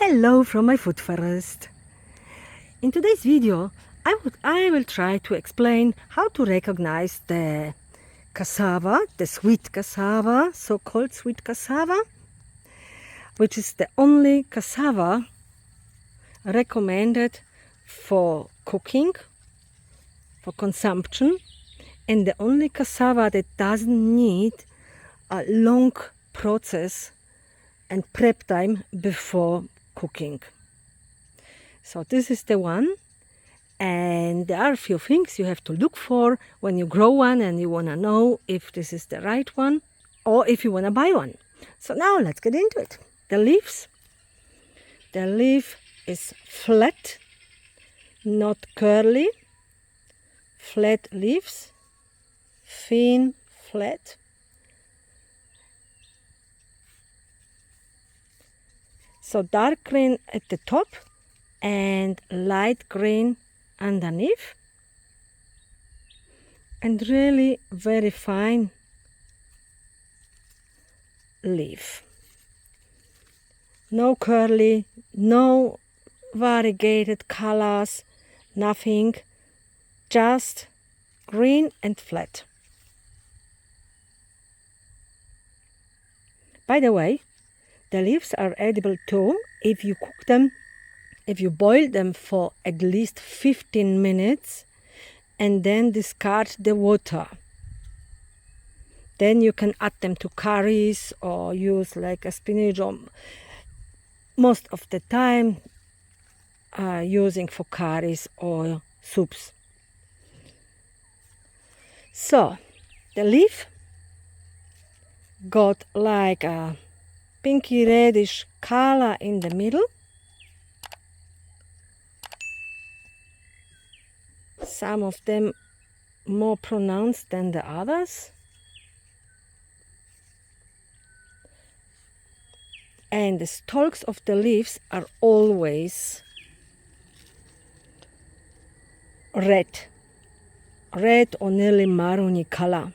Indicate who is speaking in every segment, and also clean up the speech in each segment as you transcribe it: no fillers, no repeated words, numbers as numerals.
Speaker 1: Hello from my food forest. In today's video, I will try to explain how to recognize the cassava, the sweet cassava, so-called sweet cassava, which is the only cassava recommended for cooking, for consumption, and the only cassava that doesn't need a long process and prep time before cooking. So this is the one, and there are a few things you have to look for when you grow one and you want to know if this is the right one or if you want to buy one. So now let's get into it. The leaves. The leaf is flat, not curly. Flat leaves, thin, flat. So dark green at the top and light green underneath, and really very fine leaf. No curly, no variegated colors, nothing, just green and flat. By the way, the leaves are edible too if you cook them, if you boil them for at least 15 minutes and then discard the water. Then you can add them to curries or use like a spinach, or most of the time using for curries or soups. So the leaf got like a pinky reddish color in the middle. Some of them more pronounced than the others. And the stalks of the leaves are always red or nearly maroon color.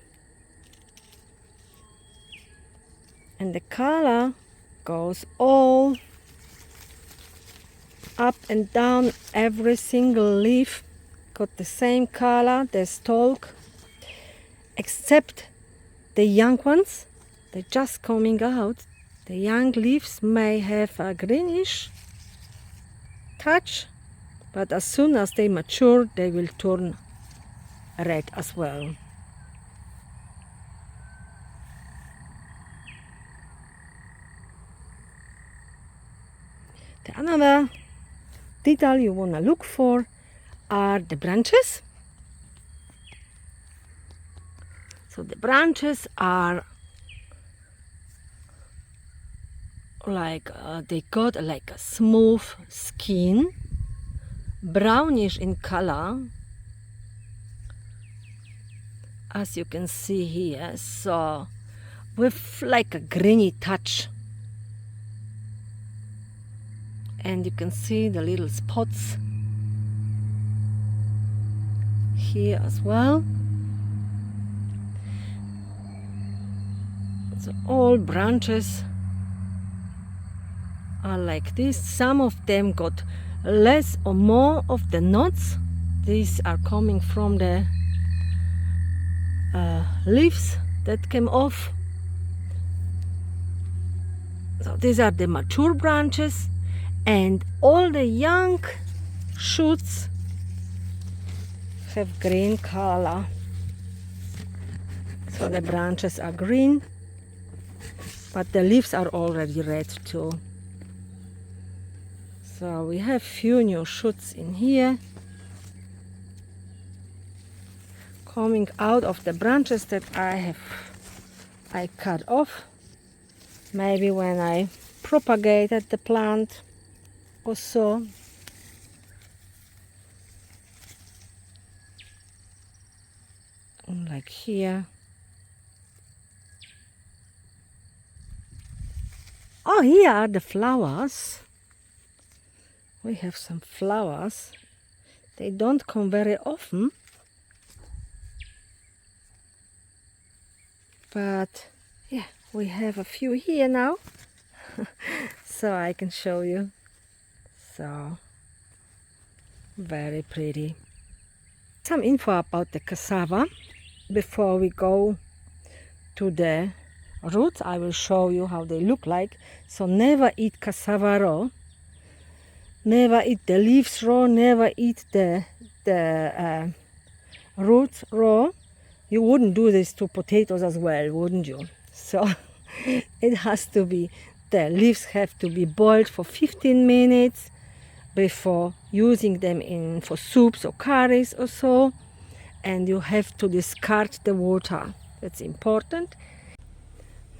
Speaker 1: And the color goes all up and down. Every single leaf got the same color, the stalk, except the young ones. They're just coming out. The young leaves may have a greenish touch, but as soon as they mature, they will turn red as well. Another detail you want to look for are the branches. So the branches are like they got like a smooth skin, brownish in color, as you can see here, so with like a greeny touch. And you can see the little spots here as well. So all branches are like this. Some of them got less or more of the knots. These are coming from the leaves that came off. So these are the mature branches. And all the young shoots have green color. So the branches are green, but the leaves are already red too. So we have few new shoots in here coming out of the branches that I cut off. Maybe when I propagated the plant or so. Like here. Oh, here are the flowers. We have some flowers. They don't come very often, but yeah, we have a few here now. So I can show you. So very pretty. Some info about the cassava before we go to the roots. I will show you how they look like. So never eat cassava raw, never eat the leaves raw, never eat the roots raw. You wouldn't do this to potatoes as well, wouldn't you? So it has to be, the leaves have to be boiled for 15 minutes before using them in for soups or curries or so, and you have to discard the water. That's important.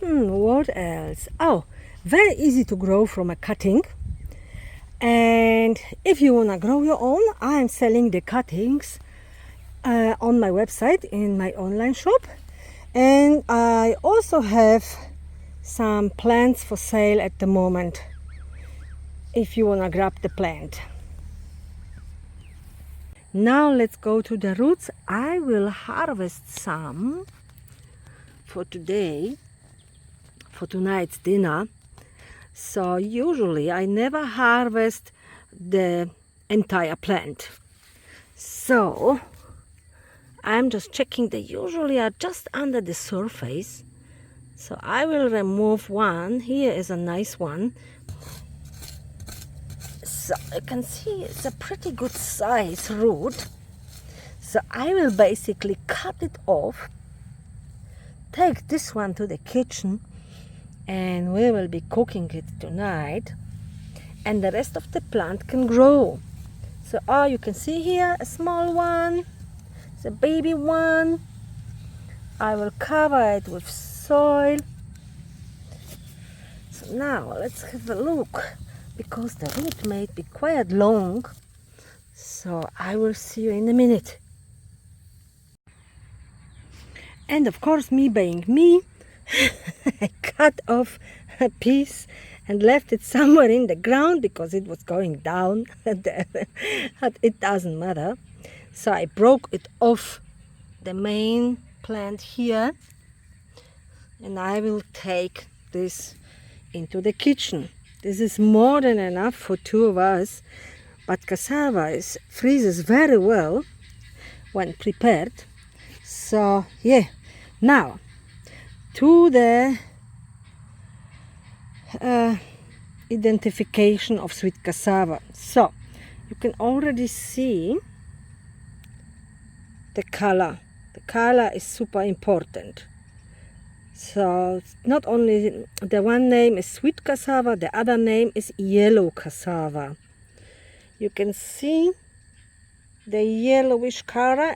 Speaker 1: What else? Oh, very easy to grow from a cutting. And if you want to grow your own, I'm selling the cuttings on my website in my online shop. And I also have some plants for sale at the moment if you want to grab the plant. Now let's go to the roots. I will harvest some for today, for tonight's dinner. So usually I never harvest the entire plant. So I'm just checking. They usually are just under the surface. So I will remove one. Here is a nice one. So you can see it's a pretty good size root. So I will basically cut it off, take this one to the kitchen, and we will be cooking it tonight, and the rest of the plant can grow. So you can see here a small one, it's a baby one. I will cover it with soil. So now let's have a look, because the root may be quite long. So I will see you in a minute. And of course, me being me, I cut off a piece and left it somewhere in the ground because it was going down. It doesn't matter. So I broke it off the main plant here, and I will take this into the kitchen. This is more than enough for two of us, but cassava freezes very well when prepared. So yeah, now to the identification of sweet cassava. So you can already see the color. The color is super important. So not only the one name is sweet cassava, the other name is yellow cassava. You can see the yellowish color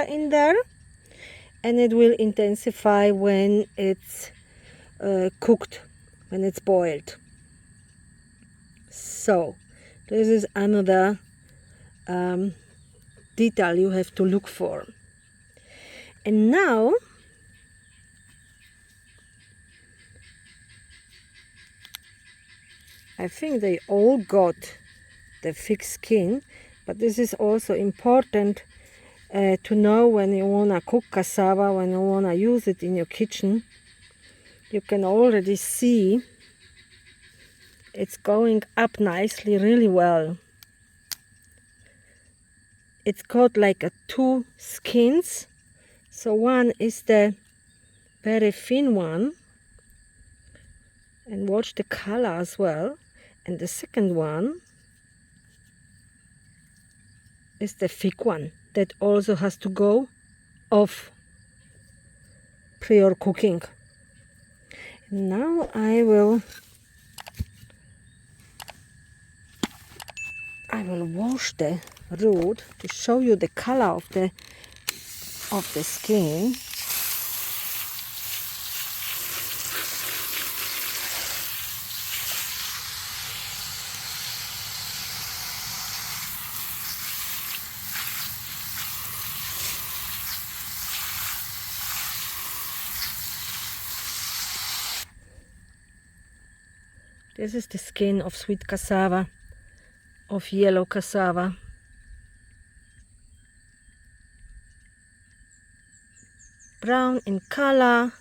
Speaker 1: in there, and it will intensify when it's cooked, when it's boiled. So this is another detail you have to look for. And now I think they all got the thick skin, but this is also important to know when you want to cook cassava, when you want to use it in your kitchen. You can already see it's going up nicely, really well. It's got like two skins. So one is the very thin one, and watch the color as well. And the second one is the thick one that also has to go off prior cooking. Now I will wash the root to show you the color of the skin. This is the skin of sweet cassava, of yellow cassava. Brown in color,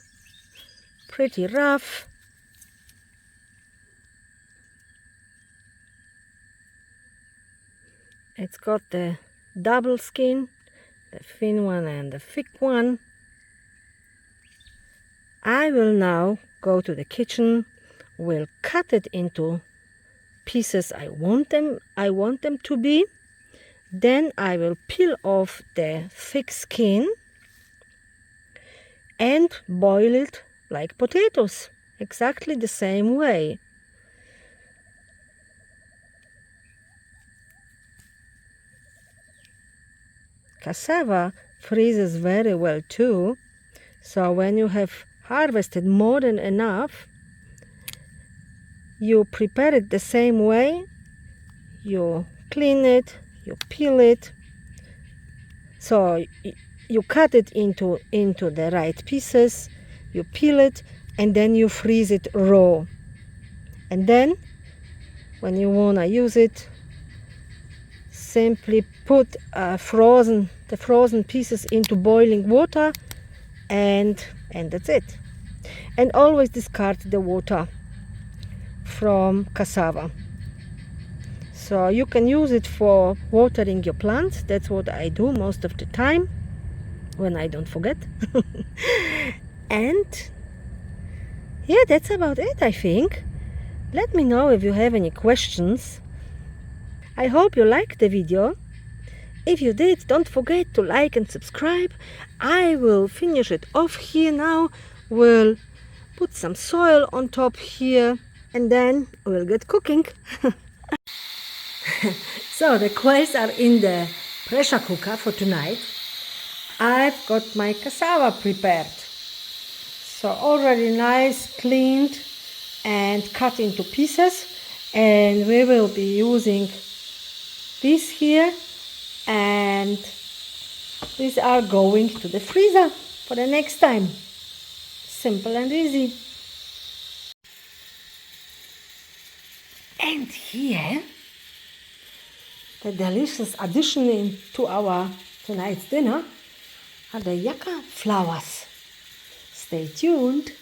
Speaker 1: pretty rough. It's got the double skin, the thin one and the thick one. I will now go to the kitchen, will cut it into pieces I want them to be. Then I will peel off the thick skin and boil it like potatoes, exactly the same way. Cassava freezes very well too, so when you have harvested more than enough, you prepare it the same way. You clean it, you peel it, so you cut it into the right pieces, you peel it, and then you freeze it raw. And then when you want to use it, simply put the frozen pieces into boiling water, and that's it. And always discard the water from cassava. So you can use it for watering your plants. That's what I do most of the time when I don't forget. And yeah, that's about it, I think. Let me know if you have any questions. I hope you liked the video. If you did, don't forget to like and subscribe. I will finish it off here now. We'll put some soil on top here, and then we'll get cooking. So the quails are in the pressure cooker for tonight. I've got my cassava prepared. So already nice, cleaned and cut into pieces. And we will be using this here, and these are going to the freezer for the next time. Simple and easy. And here, the delicious addition to our tonight's dinner are the yucca flowers. Stay tuned.